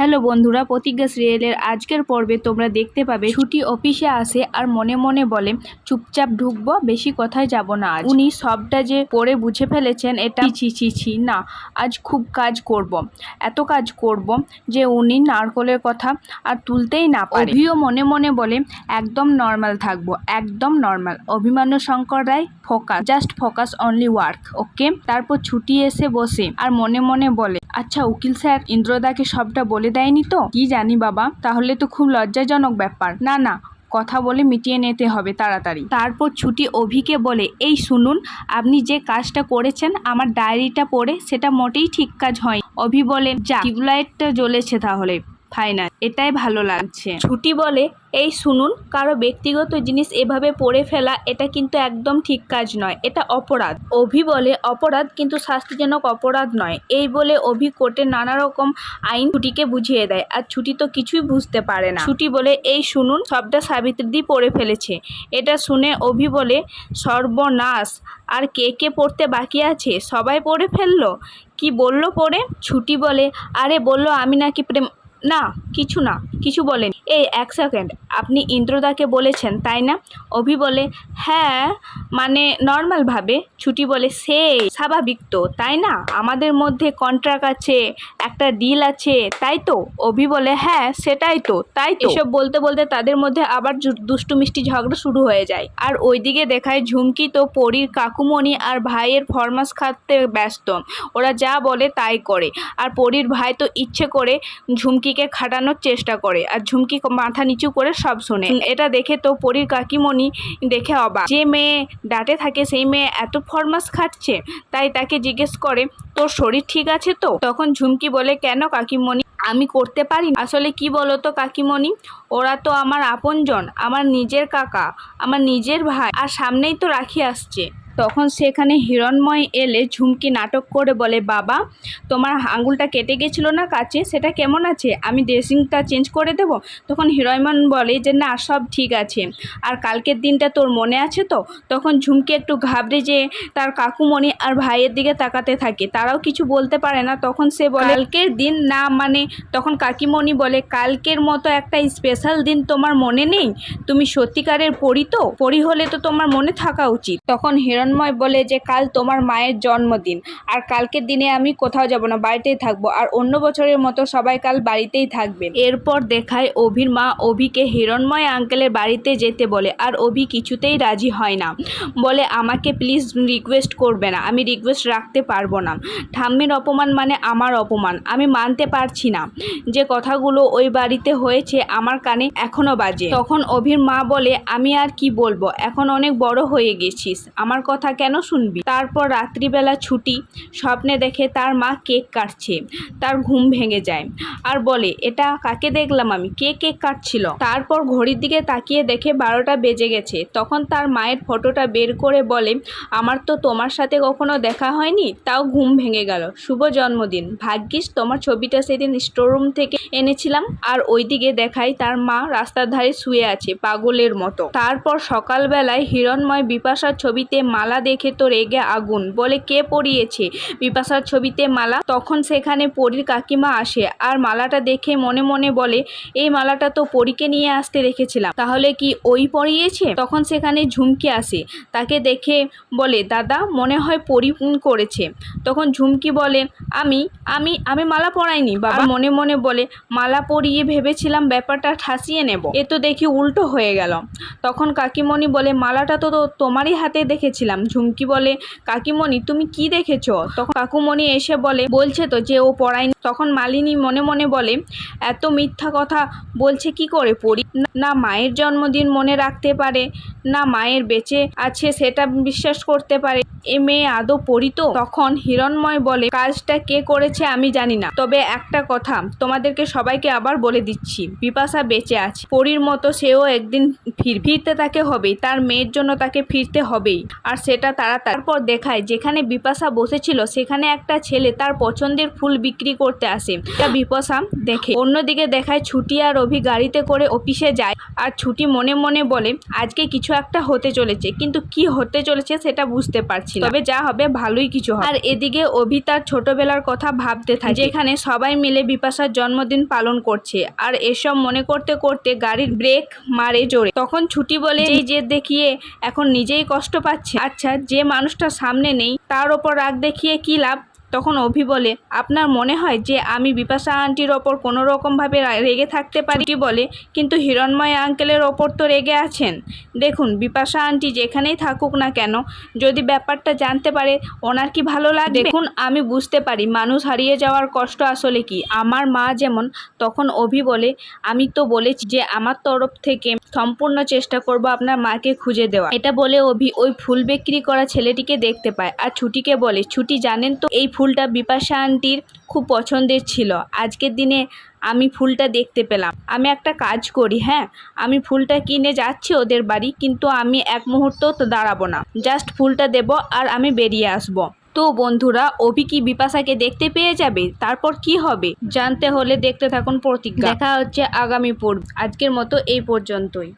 Hello বন্ধুরা, প্রতিজ্ঞা সিরিয়ালের আজকের পর্বে তোমরা দেখতে পাবে ছুটি অফিসে আসে আর মনে মনে বলে চুপচাপ ঢুকবো, বেশি কথায় যাব না আজ। উনি সবটা যে পড়ে বুঝে ফেলেছেন এটা ছি না, আজ খুব কাজ করব, এত কাজ করব যে উনি নারকলের কথা আর তুলতেই না পারে। অভিও মনে মনে বলে একদম নর্মাল থাকবো, একদম নর্মাল। অভিমান্যু শঙ্কর রায় জাস্ট ফোকাস অনলি ওয়ার্ক, ওকে। তারপর ছুটি এসে বসে আর মনে মনে বলে আচ্ছা উকিল স্যার ইন্দ্রদাকে সবটা বলে দেয়নি তো? কি জানি বাবা, তাহলে তো খুব লজ্জাজনক ব্যাপার। না না, কথা বলে মিটিয়ে নিতে হবে তাড়াতাড়ি। তারপর ছুটি অভিকে বলে এই শুনুন, আপনি যে কাজটা করেছেন আমার ডায়েরিটা পড়ে সেটা মোটেই ঠিক কাজ হয়। অভি বলে যা, টিউবলাইটটা জ্বলেছে তাহলে ফাইনাল, এটাই ভালো লাগছে। ছুটি বলে এই শুনুন, কারো ব্যক্তিগত জিনিস এভাবে পড়ে ফেলা এটা কিন্তু একদম ঠিক কাজ নয়, এটা অপরাধ। অভি বলে অপরাধ কিন্তু শাস্তিজনক অপরাধ নয়। এই বলে অভি কোর্টে নানা রকম আইন ছুটিকে বুঝিয়ে দেয়, আর ছুটি তো কিছুই বুঝতে পারে না। ছুটি বলে এই শুনুন, সবটা সাবিত্রী পড়ে ফেলেছে। এটা শুনে অভি বলে সর্বনাশ, আর কে কে পড়তে বাকি আছে? সবাই পড়ে ফেললো? কি বললো পড়ে? ছুটি বলে আরে বললো আমি নাকি প্রেম, না কিছু বলেন। এই এক সেকেন্ড, আপনি ইন্দ্রদাকে বলেছেন তাই না? অভি বলে হ্যাঁ, মানে নর্মালভাবে। ছুটি বলে সেই স্বাভাবিক তো, তাই না? আমাদের মধ্যে কন্ট্রাক্ট আছে, একটা ডিল আছে, তাই তো? অভি বলে হ্যাঁ সেটাই তো, তাই তো। এসব বলতে বলতে তাদের মধ্যে আবার দুষ্টু মিষ্টি ঝগড়া শুরু হয়ে যায়। আর ওইদিকে দেখায় ঝুমকি তো পরীর কাকুমণি আর ভাইয়ের ফরমাস খাতে ব্যস্ত। ওরা যা বলে তাই করে, আর পরীর ভাই তো ইচ্ছে করে ঝুমকিকে খাটানোর চেষ্টা করে, আর ঝুমকি মাথা নিচু করে সব শোনে। এটা দেখে তো পরীর কাকিমণি দেখে অবাক, যে মেয়ে ডাটে থাকে সেই মেয়ে এত ফরমাস খাটছে। তাই তাকে জিজ্ঞেস করে তোর শরীর ঠিক আছে তো? তখন ঝুমকি বলে কেন কাকিমণি, আমি করতে পারি? আসলে কি বলো তো কাকিমণি, ওরা তো আমার আপনজন, আমার নিজের কাকা, আমার নিজের ভাই, আর সামনেই তো রাখি আসছে। তখন সেখানে হিরণময় এলে ঝুমকি নাটক করে বলে বাবা তোমার আঙুলটা কেটে গেছিল না কাছে, সেটা কেমন আছে? আমি ড্রেসিংটা চেঞ্জ করে দেব? তখন হিরণময় বলে যে না সব ঠিক আছে, আর কালকের দিনটা তোর মনে আছে তো? তখন ঝুমকি একটু ঘাবড়ে যে তার কাকুমণি আর ভাইয়ের দিকে তাকাতে থাকে, তারাও কিছু বলতে পারে না। তখন সে বলে কালকের দিন না মানে? তখন কাকিমণি বলে কালকের মতো একটা স্পেশাল দিন তোমার মনে নেই? তুমি সত্যিকারের পরী তো, পরী হলে তো তোমার মনে থাকা উচিত। তখন হিরণময় বলে যে কাল তোমার মায়ের জন্মদিন, আর কালকের দিনে আমি কোথাও যাব না, বাড়িতেই থাকবো, আর অন্য বছরের মতো সবাই কাল বাড়িতেই থাকবে। এরপর দেখায় অভির মা অভিকে হিরণময় আঙ্কেলের বাড়িতে যেতে বলে, আর অভি কিছুতেই রাজি হয় না, বলে আমাকে প্লিজ রিকোয়েস্ট করবে না, আমি রিকোয়েস্ট রাখতে পারবো না। ঠাম্মির অপমান মানে আমার অপমান, আমি মানতে পারছি না। যে কথাগুলো ওই বাড়িতে হয়েছে আমার কানে এখনো বাজে। তখন অভির মা বলে আমি আর কি বলবো, এখন অনেক বড় হয়ে গেছিস, আমার কথা কেন শুনবি? তারপর রাত্রিবেলা ছুটি স্বপ্নে দেখে তার মা কেক কাটছে, তার ঘুম ভেঙে যায় আর বলে এটা কাকে দেখলাম আমি, কে কেক কাটছিল? তারপর ঘড়ির দিকে তাকিয়ে দেখে 12টা বেজে গেছে। তখন তার মায়ের ফটোটা বের করে বলে আমার তো তোমার সাথে কখনো দেখা হয়নি, তাও ঘুম ভেঙে গেল, শুভ জন্মদিন, ভাগ্যিস তোমার ছবিটা সেদিন স্টোররুম থেকে এনেছিলাম। আর ওইদিকে দেখায় তার মা রাস্তার ধারে শুয়ে আছে পাগলের মতো। তারপর সকালবেলায় হিরণময় বিপাশার ছবিতে মালা দেখে তো রেগে আগুন, বলে কে পরিয়েছে বিপাশার ছবিতে মালা? তখন সেখানে পরীর কাকিমা আসে আর মালাটা দেখে মনে মনে বলে এই মালাটা তো পরীকে নিয়ে আসতে দেখেছিলাম, তাহলে কি ওই পরিয়েছে? তখন সেখানে ঝুমকি আসে, তাকে দেখে বলে দাদা মনে হয় পরী করেছে। তখন ঝুমকি বলে আমি আমি আমি মালা পরাইনি বাবা। মনে মনে বলে মালা পরিয়ে ভেবেছিলাম ব্যাপারটা ঠাসিয়ে নেব, এ তো দেখি উল্টো হয়ে গেল। তখন কাকিমণি বলে মালাটা তো তোমারই হাতে দেখেছিলাম। ঝুমকি বলে কাকিমণি তুমি কি দেখেছো? তখন কাকুমণি এসে বলছে তো যে ও পড়ায়নি। তখন মালিনী মনে মনে বলে এত মিথ্যা কথা বলছে কি করে পড়ি, না মায়ের জন্মদিন মনে রাখতে পারে, না মায়ের বেঁচে আছে সেটা বিশ্বাস করতে পারে, এ মেয়ে আদৌ পড়ি তো? তখন হিরণময় বলে কাজটা কে করেছে আমি জানি না, তবে একটা কথা তোমাদেরকে সবাইকে আবার বলে দিচ্ছি, বিপাশা বেঁচে আছে, পরীর মতো সেও একদিন ফিরতে তাকে হবেই, তার মেয়ের জন্য তাকে ফিরতে হবেই, আর সেটা তারপর দেখায় যেখানে বিপাশা বসেছিল সেখানে একটা ছেলে তার পছন্দের ফুল বিক্রি করতে আসে। তা বিপাশা দেখে। অন্যদিকে দেখায় ছুটি আর অভি গাড়িতে করে অফিসে যায় আর ছুটি মনে মনে বলে আজকে কিছু একটা হতে চলেছে, কিন্তু কি হতে চলেছে সেটা বুঝতে পারছি না, তবে যা হবে ভালোই কিছু হবে। আর এদিকে অভি তার ছোটবেলার কথা ভাবতে থাকে, যেখানে সবাই মিলে বিপাশার জন্মদিন পালন করছে। আর এসব মনে করতে করতে গাড়ির ব্রেক মারে জোরে। তখন ছুটি বলে এই জেদ দেখিয়ে এখন নিজেই কষ্ট পাচ্ছে। আচ্ছা, যে মানুষটা সামনে নেই তার ওপর রাগ দেখিয়ে কি লাভ? তখন অভি বলে আপনার মনে হয় যে আমি বিপাশা আন্টির ওপর কোনো রকমভাবে রেগে থাকতে পারি? কি বলে কিন্তু হিরণময় আঙ্কেলের ওপর তো রেগে আছেন। দেখুন বিপাশা আন্টি যেখানেই থাকুক না কেন, যদি ব্যাপারটা জানতে পারে ওনার কি ভালো লাগবে? দেখুন আমি বুঝতে পারি মানুষ হারিয়ে যাওয়ার কষ্ট আসলে কি, আমার মা যেমন। তখন অভি বলে আমি তো বলেছি যে আমার তরফ থেকে সম্পূর্ণ চেষ্টা করব আপনার মাকে খুঁজে দেওয়া। এটা বলে অভি ওই ফুল বিক্রি করা ছেলেটিকে দেখতে পায় আর ছুটিকে বলে ছুটি জানেন তো এই ফুলটা বিপাশা আন্টির খুব পছন্দের ছিল, আজকের দিনে আমি ফুলটা দেখতে পেলাম। আমি একটা কাজ করি, হ্যাঁ আমি ফুলটা কিনে যাচ্ছি ওদের বাড়ি, কিন্তু আমি এক মুহূর্ত তো দাঁড়াবো না, জাস্ট ফুলটা দেব আর আমি বেরিয়ে আসব। তো বন্ধুরা অভি কি বিপাশাকে দেখতে পেয়ে যাবে? তারপর কি হবে জানতে হলে দেখতে থাকুন প্রতিজ্ঞা। দেখা হচ্ছে আগামী পর্ব। আজকের মতো এই পর্যন্তই।